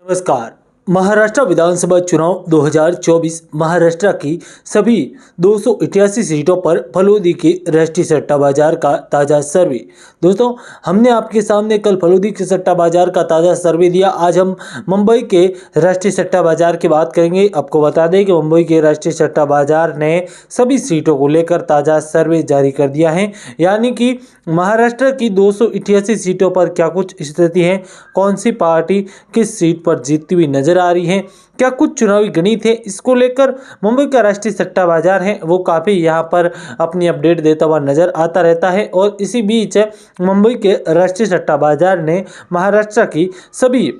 नमस्कार। महाराष्ट्र विधानसभा चुनाव 2024 महाराष्ट्र की सभी 288 सीटों पर फलोदी के राष्ट्रीय सट्टा बाजार का ताज़ा सर्वे। दोस्तों, हमने आपके सामने कल फलोदी के सट्टा बाजार का ताज़ा सर्वे दिया। आज हम मुंबई के राष्ट्रीय सट्टा बाजार की बात करेंगे। आपको बता दें कि मुंबई के राष्ट्रीय सट्टा बाजार ने सभी सीटों को लेकर ताज़ा सर्वे जारी कर दिया है। यानी कि महाराष्ट्र की 288 सीटों पर क्या कुछ स्थिति है, कौन सी पार्टी किस सीट पर जीतती हुई नजर आ रही है, क्या कुछ चुनावी गणित है, इसको लेकर मुंबई का राष्ट्रीय सट्टा बाजार है वो काफ़ी यहाँ पर अपनी अपडेट देता हुआ नजर आता रहता है। और इसी बीच मुंबई के राष्ट्रीय सट्टा बाजार ने महाराष्ट्र की सभी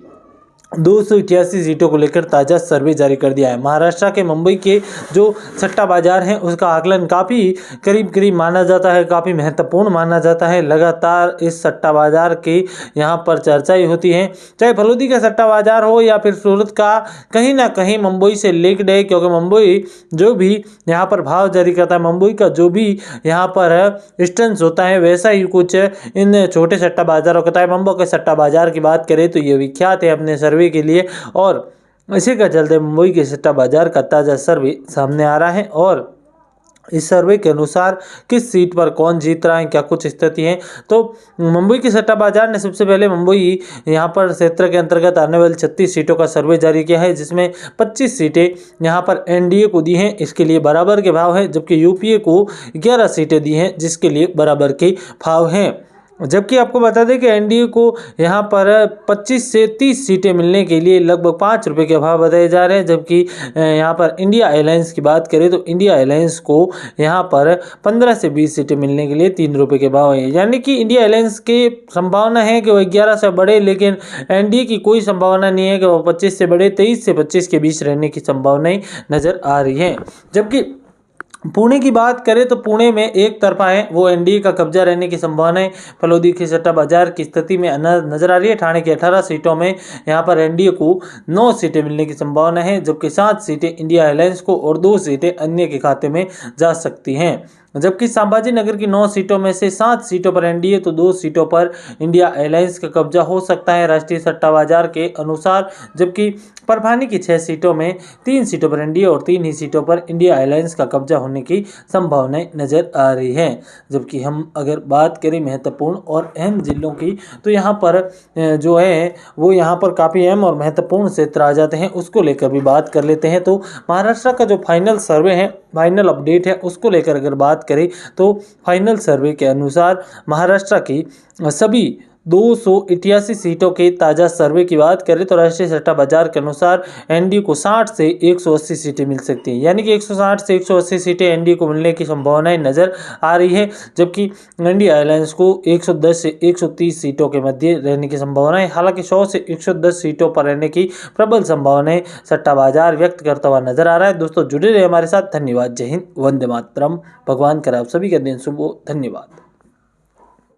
288 सीटों को लेकर ताज़ा सर्वे जारी कर दिया है। महाराष्ट्र के मुंबई के जो सट्टा बाजार हैं उसका आकलन काफ़ी करीब माना जाता है, काफ़ी महत्वपूर्ण माना जाता है। लगातार इस सट्टा बाजार की यहाँ पर चर्चाएं होती हैं, चाहे फलोदी का सट्टा बाजार हो या फिर सूरत का, कहीं ना कहीं मुंबई से लिंक्ड है। क्योंकि मुंबई जो भी यहाँ पर भाव जारी करता है, मुंबई का जो भी यहाँ पर इंस्टेंस होता है, वैसा ही कुछ इन छोटे सट्टा बाजारों का है। मुंबई के सट्टा बाजार की बात करें तो ये विख्यात है अपने सर्वे के लिए, और इसी का चलते मुंबई के सट्टा बाजार का ताज़ा सर्वे सामने आ रहा है। और इस सर्वे के अनुसार किस सीट पर कौन जीत रहा है, क्या कुछ स्थिति है, तो मुंबई के सट्टा बाजार ने सबसे पहले मुंबई यहाँ पर क्षेत्र के अंतर्गत आने वाली 36 सीटों का सर्वे जारी किया है, जिसमें 25 सीटें यहाँ पर एनडीए को दी हैं, इसके लिए बराबर के भाव है। जबकि यूपीए को 11 सीटें दी हैं, जिसके लिए बराबर के भाव हैं। जबकि आपको बता दें कि एनडीए को यहाँ पर 25 से 30 सीटें मिलने के लिए लगभग 5 रुपये के भाव बताए जा रहे हैं। जबकि यहाँ पर इंडिया अलायंस की बात करें तो इंडिया अलायंस को यहाँ पर 15 से 20 सीटें मिलने के लिए 3 रुपये के भाव है। यानी कि इंडिया अलायंस की संभावना है कि वह 11 से बढ़े, लेकिन एनडीए की कोई संभावना नहीं है कि वह 25 से बढ़े। 23 से 25 के बीच रहने की संभावनाएं नज़र आ रही हैं। जबकि पुणे की बात करें तो पुणे में एक तरफा है, वो एनडीए का कब्जा रहने की संभावनाएं फलोदी के सट्टा बाजार की स्थिति में नजर आ रही है। ठाणे की 18 सीटों में यहाँ पर एनडीए को 9 सीटें मिलने की संभावना है, जबकि 7 सीटें इंडिया अलायंस को और 2 सीटें अन्य के खाते में जा सकती हैं। जबकि संभाजी नगर की 9 सीटों में से 7 सीटों पर एनडीए तो 2 सीटों पर इंडिया अलायंस का कब्जा हो सकता है राष्ट्रीय सट्टा बाजार के अनुसार। जबकि परभानी की 6 सीटों में 3 सीटों पर एनडीए और 3 ही सीटों पर इंडिया अलायंस का कब्जा होने की संभावनाएं नजर आ रही हैं। जबकि हम अगर बात करें महत्वपूर्ण और अहम जिलों की, तो यहाँ पर जो है वो यहाँ पर काफ़ी अहम और महत्वपूर्ण क्षेत्र आ जाते हैं, उसको लेकर भी बात कर लेते हैं। तो महाराष्ट्र का जो फाइनल सर्वे है, फाइनल अपडेट है, उसको लेकर अगर बात करें तो फाइनल सर्वे के अनुसार महाराष्ट्र की सभी 288 सीटों के ताज़ा सर्वे की बात करें तो राष्ट्रीय सट्टा बाजार के अनुसार एनडीए को 60 से 180 सीटें मिल सकती हैं। यानी कि 160 से 180 सीटें एनडीए को मिलने की संभावनाएं नज़र आ रही है। जबकि इंडिया अलायंस को 110 से 130 सीटों के मध्य रहने की संभावनाएं, हालांकि 100 से 110 सीटों पर रहने की प्रबल संभावनाएं सट्टा बाजार व्यक्त करता हुआ नजर आ रहा है। दोस्तों, जुड़े रहे हमारे साथ। धन्यवाद। जय हिंद, वंदे मातरम। भगवान करे आप सभी का दिन शुभ हो। धन्यवाद।